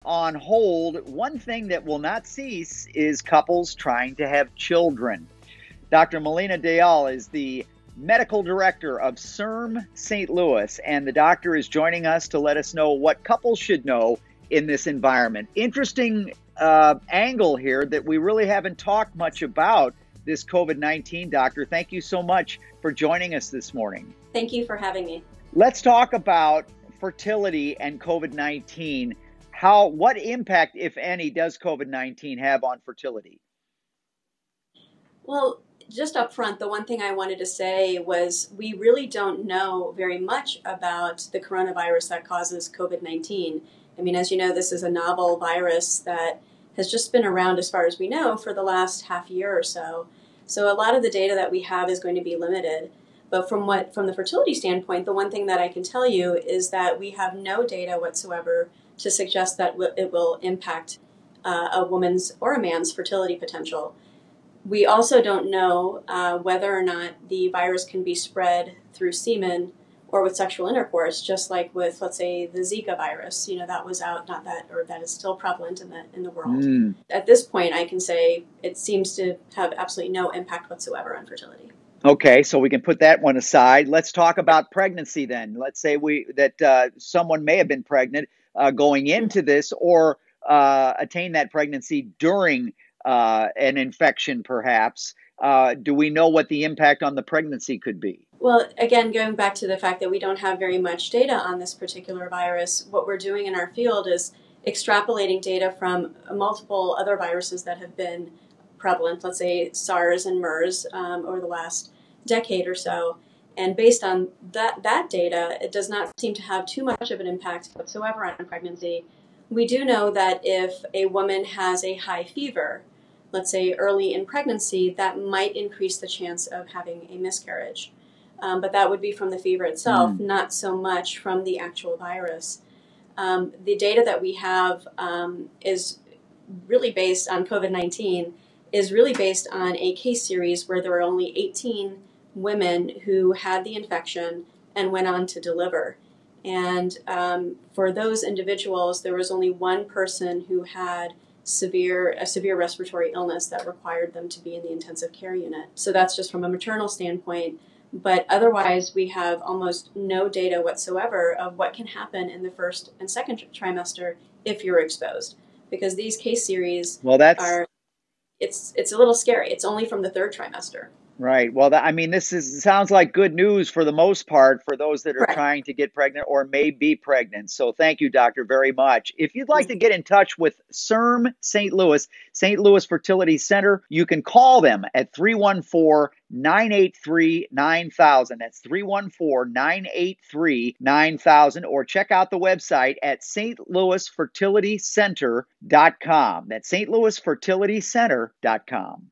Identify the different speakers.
Speaker 1: on hold, one thing that will not cease is couples trying to have children. Dr. Melina Dayal is the medical director of SIRM St. Louis, and the doctor is joining us to let us know what couples should know in this environment. Interesting angle here that we really haven't talked much about this COVID-19, doctor. Thank you so much for joining us this morning.
Speaker 2: Thank you for having me.
Speaker 1: Let's talk about fertility and COVID-19. What impact, if any, does COVID-19 have on fertility?
Speaker 2: Well, just up front, the one thing I wanted to say was we really don't know very much about the coronavirus that causes COVID-19. I mean, as you know, this is a novel virus that has just been around, as far as we know, for the last half year or so. So a lot of the data that we have is going to be limited. But from the fertility standpoint, the one thing that I can tell you is that we have no data whatsoever to suggest that it will impact a woman's or a man's fertility potential. We also don't know whether or not the virus can be spread through semen or with sexual intercourse, just like with, let's say, the Zika virus. You know, that was out, that is still prevalent in the world. At this point, I can say it seems to have absolutely no impact whatsoever on fertility.
Speaker 1: Okay, so we can put that one aside. Let's talk about pregnancy then. Let's say that someone may have been pregnant going into this, or attain that pregnancy during an infection, perhaps. Do we know what the impact on the pregnancy could be?
Speaker 2: Well, again, going back to the fact that we don't have very much data on this particular virus, what we're doing in our field is extrapolating data from multiple other viruses that have been prevalent, let's say SARS and MERS, over the last decade or so. And based on that data, it does not seem to have too much of an impact whatsoever on pregnancy. We do know that if a woman has a high fever, let's say early in pregnancy, that might increase the chance of having a miscarriage. But that would be from the fever itself, not so much from the actual virus. The data that we have is really based on COVID-19, is really based on a case series where there were only 18 women who had the infection and went on to deliver. And for those individuals, there was only one person who had a severe respiratory illness that required them to be in the intensive care unit. So that's just from a maternal standpoint. But otherwise, we have almost no data whatsoever of what can happen in the first and second trimester if you're exposed. Because these case series it's a little scary. It's only from the third trimester.
Speaker 1: Right. Well, I mean, sounds like good news for the most part for those that are trying to get pregnant or may be pregnant. So thank you, doctor, very much. If you'd like to get in touch with SIRM St. Louis Fertility Center, you can call them at 314-983-9000. That's 314-983-9000, or check out the website at stlouisfertilitycenter.com. That's stlouisfertilitycenter.com.